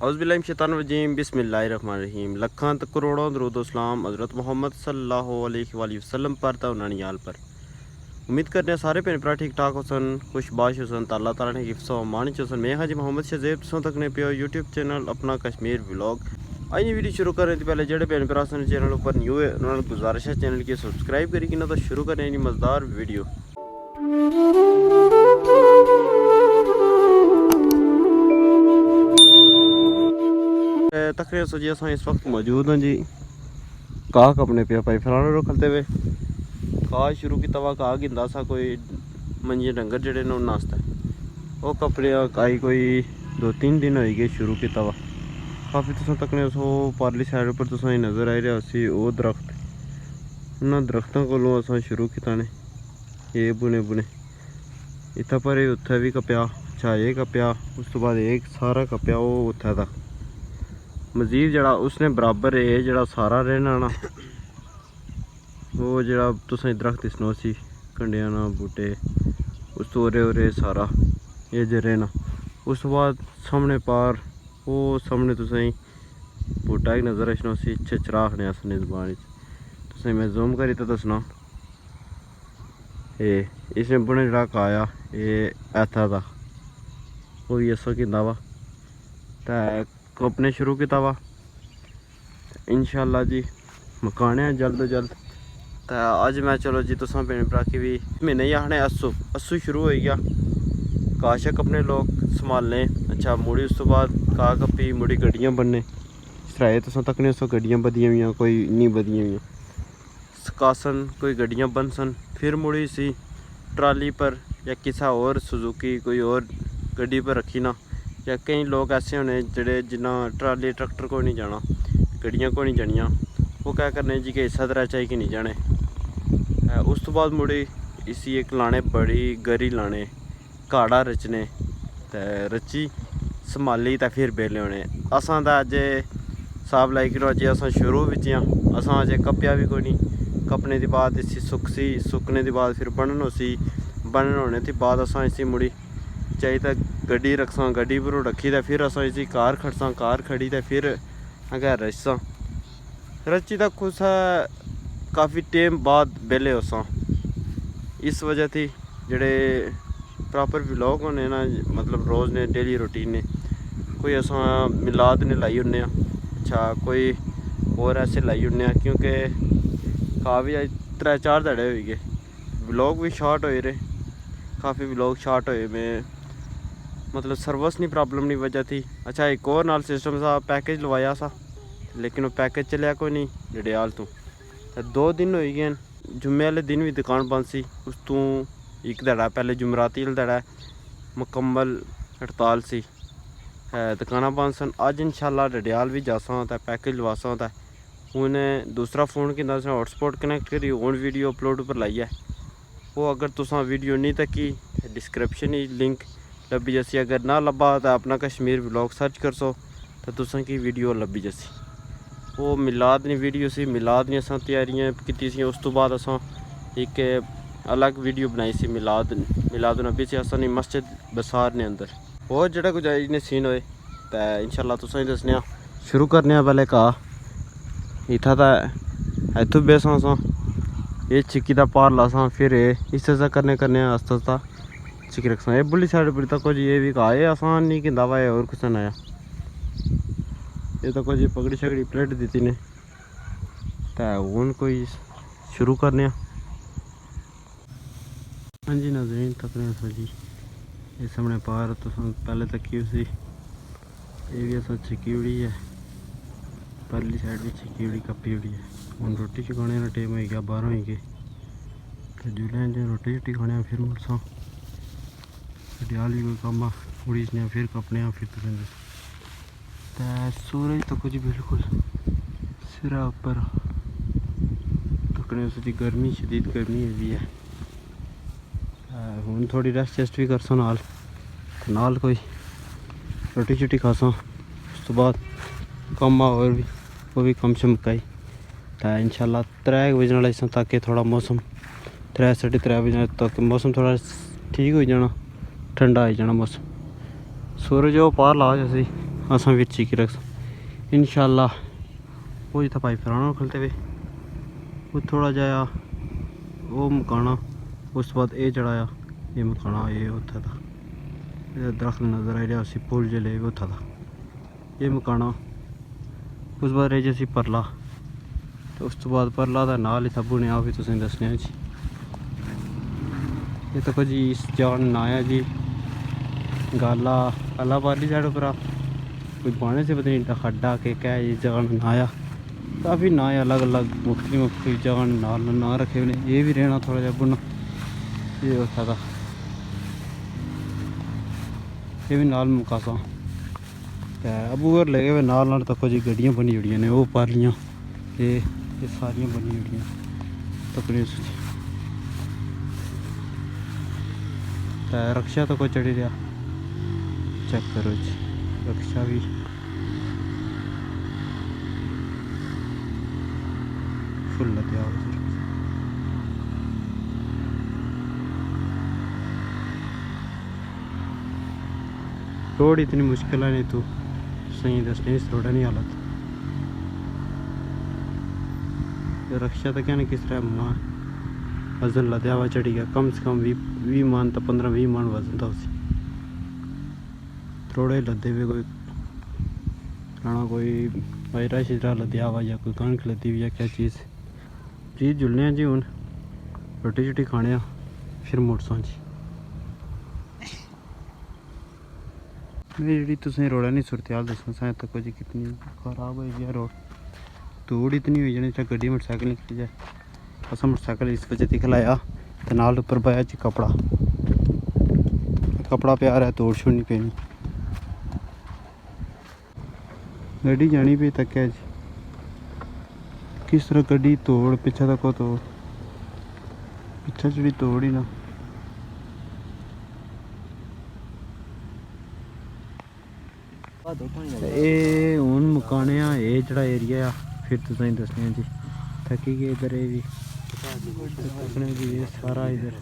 औज़ुबिल्लाहिमिनश्शैतानिर्रजीम बिस्मिल्लाहिर्रहमानिर्रहीम। लखां ते करोड़ों दरूद व सलाम हज़रत मुहम्मद सल्लल्लाहु अलैहि वसल्लम पर ते उन्हां याल पर। उम्मीद करते हैं सारे भैन भरा ठीक ठाक होसन, खुशबाश होसन, ते अल्लाह ताला ने हिफ्ज़ व अमान च होसन। मैं हाजी मोहम्मद शज़ेब तुसां तक ने पियो यूट्यूब चैनल अपना कश्मीर व्लॉग। अज वीडियो शुरू करने से पहले जेडे भैन भरा सन चैनल पर न्यू है उन्होंने गुजारिश है चैनल की सब्सक्राइब करी कि ना। तो शुरू करें जी मज़ेदार वीडियो। तकरीबन सो जी अस इस वक्त मौजूद हैं जी काह अपने पे भाई फलाने रो खलते हुए काह शुरू की तवा काह गिंदा सा कोई मंजे डंगर जड़े ने नाश्ता वो कपड़े आई कोई 2-3 दिन हो गए शुरू की तवा काफ़ी तुम तकने सो पारली साइड पर तुम नज़र आई रहा उसी वो दरख्त उन्होंने दरख्तों को अस शुरू किया ने ये बुने बुने इतना पर उत्थे भी कप्या। अच्छा ये कप्या उस तो बाद एक सारा कप्या वो उत्थे था मजीद जड़ा उसने बराबर है जड़ा सारा रहना ना वो जड़ा तुसें दरख्त दिसना सी कंडिया ना बूटे उस तो ओरे सारा ये जे रहना। उस तो बाद सामने पार वो सामने तुसें बूटा एक नज़र रखना सी चराख ने असने जबान तुसें मैं जूम करी तो दसना ये इसने बुने जड़ा काया ये ऐथा था वो भी ऐसा कि वा कपने शुरू किया वा इंशाअल्लाह जी मकाने जल्द तो जल्द। तो अज मैं चलो जी तुसा भैन भरा की भी महीने ही आखने अस्सू शुरू हो गया काशक अपने लोग संभालने। अच्छा मुड़ी उस तो बाद का कपी मुड़ी गड्डियाँ बनने सराए तुसा तकने सो गड्डियाँ बदियां हुई कोई इन्नी बदियां हुई सकासन कोई गड्डियाँ बन सन फिर मुड़ी सी ट्राली पर या किसी और सुजुकी कोई और गड्डी पर रखी ना। या कई लोग ऐसे होने जड़े जिन्ना ट्राली ट्रैक्टर को नहीं जाना गड्डियाँ को नहीं जानिया वो क्या करने जी कि इसा तरह चाहिए कि नहीं जाने। उस तो बाद मुड़ी इसी एक लाने बड़ी गरी लाने काड़ा रचने ते रची संभाली ते फिर बेले होने। असां तो अज साहब लाई करो अजे असां शुरू बिच असां अजे कप्या भी कोई नहीं कपने के बाद इसी सुकसी सुकने के बाद फिर बनन होसी बनन होने के बाद असां इसी मुड़ी चाहिए गड्डी रखसा गड्डी पर रखी तो फिर अस इसी कार खड़सा कार खड़ी तो फिर अगर रचसा रची तो कुछ काफ़ी टाइम बाद बेले होसा। इस वजह थी जड़े प्रॉपर व्लॉग होने ना मतलब रोज़ ने डेली रूटीन ने कोई अस मिलाद ने लाई होने। अच्छा कोई और ऐसे लाई होने क्योंकि काफ़ी 3-4 धड़े हो गए व्लॉग भी शॉर्ट होए रहे काफ़ी व्लॉग शॉर्ट होए में मतलब सर्विस नहीं प्रॉब्लम नहीं वजह थी। अच्छा एक और नाल सिस्टम सा पैकेज लवाया सा लेकिन वो पैकेज चलिया कोई नहीं जड़ियाल तो 2 दिन हो गए जुम्मे वाले दिन भी दुकान बंद सी उस तू एक धड़ा पहले जुमराती धड़ा मुकम्मल हड़ताल सी दुकाना बंद सन। अज इंशाल्लाह डडियाल भी जासा तो पैकेज लवासा तो उन्हें दूसरा फ़ोन कि हॉटस्पॉट कनैक्ट करी हूँ वीडियो अपलोड पर लाई है वो अगर तुसा वीडियो नहीं तकी डिस्क्रिप्शन ही लिंक लब्भी जसी अगर ना लब्भा तो अपना कश्मीर व्लॉग सर्च कर सो तो तुसा की वीडियो लब्भी जसी वो मिलाद नी वीडियो सी मिलाद नी असां तैयारियां कीती सी। उस तो बाद असां एक अलग वीडियो बनाई सी मिलाद नबी से असां मस्जिद बसार ने अंदर और जड़ा कुछ ने सीन होए तो इंशाल्लाह तुसा ही दसने शुरू करने पहले का इत्था तो इत्थू बेसा असां ये चिक्की का पार लासा फिर इस करने आस्ता आस्ता चिक्की रखसा। ये बुली साइड पर तक ये भी कहा ये आसान नहीं कि दवा है और कुछ नया ये तो कुछ पगड़ी शगड़ी प्लेट दी ने तो हूँ कोई शुरू करने। हाँ जी नाज़रीन तकने सो जी ये सामने पार तो पहले तक की उसी ये भी अस चिक्की उड़ी है परली साइड भी चिक्की उड़ी कपी उड़ी है। हूँ रोटी चुकाने का टाइम हो गया 12 हो गए तो जुले जो रोटी शोटी खाने फिर मुड़सा डडियाल भी कोई कम उड़ीसने फिर कपने फिर तो सूरज तो कुछ बिल्कुल सिरा ऊपर तकने उसकी गर्मी शदीद गर्मी हुई है। हूँ थोड़ी रेस्ट चेस्ट भी करसा नाल कोई रोटी शोटी खासा उस तो बाद कम और भी वो भी कम से मुकाई तो इंशाल्लाह 3 बजने वाला इस तक थोड़ा मौसम 3-3:30 बजे तक मौसम थोड़ा ठीक हो जाना ठंडा हो जाना मौसम। सूरज वो पार ला जैसे असां विच की रख इंशाल्लाह। वो जितना भाई फराना खलते हुए वो थोड़ा जाया वो मकाना, उस बाद ये चढ़ाया ये मकाना, ये उत्थे था दरख्त नज़र आ रहा उसी पुल जले उत्थे था ये मकाना। उस बाद रह जी परला, तो उस तो बाद परला का नाल ही था बुनिया भी तुसें दसने जी। ये तो जी इस जान ना है जी गाला अला पाली साइड पर कोई बाने से पता नहीं खड्डा के क्या ये जगह ना आया। काफ़ी ना है अलग अलग मुख्तलिफ जगह नाल ना रखे हुए। ये भी रहना थोड़ा जहा बुना ये होता था, ये भी नाल मुकासा अबू घर लगे हुए नाल नाल तको जी गड्डियाँ बनी जुड़ियाँ ने वो पालियाँ ये सारियाँ बनी जुड़ियाँ तकरीबन। रक्षा तो कोई चढ़ी रहा चेक करो जी रक्षा भी फुल लद्या हो। रोड इतनी मुश्किल है नहीं तो सही दसने इस रोड नहीं हालत। रक्षा तो क्या नहीं किस तरह माँ वजन लद्या हुआ चढ़ी गया, कम से कम 20 मान तो 15-20 मान वजन था उसे। थोड़े लदे हुए कोई खाना कोई वायरा शिजरा लद्या हुआ या कोई कणक लदी हुई या क्या चीज़ जुलने जी। हूँ रोटी शोटी खाने फिर मोटरसा जी। मेरी जी तुसें रोड़ा नहीं सूरत हाल दसना सा तक जी कितनी खराब हो गया रोड। धूड़ इतनी हुई जानी चाहे गड्डी मोटरसाइकिल निकली जाए। असा मोटरसाइकिल इस वजह से खिलाया तो नाल उपर पाया जी कपड़ा प्यार है तोड़ छोड़नी पैनी। गड्डी जानी भी तक है जी किस तरह गड्डी तोड़ पिछा तक तोड़ पिछा चढ़ी तोड़ ही ना। ये हूँ मुकाने ये जड़ा एरिया आ फिर तुसें दसने जी थकी गए इधर ये भी जी ये सारा इधर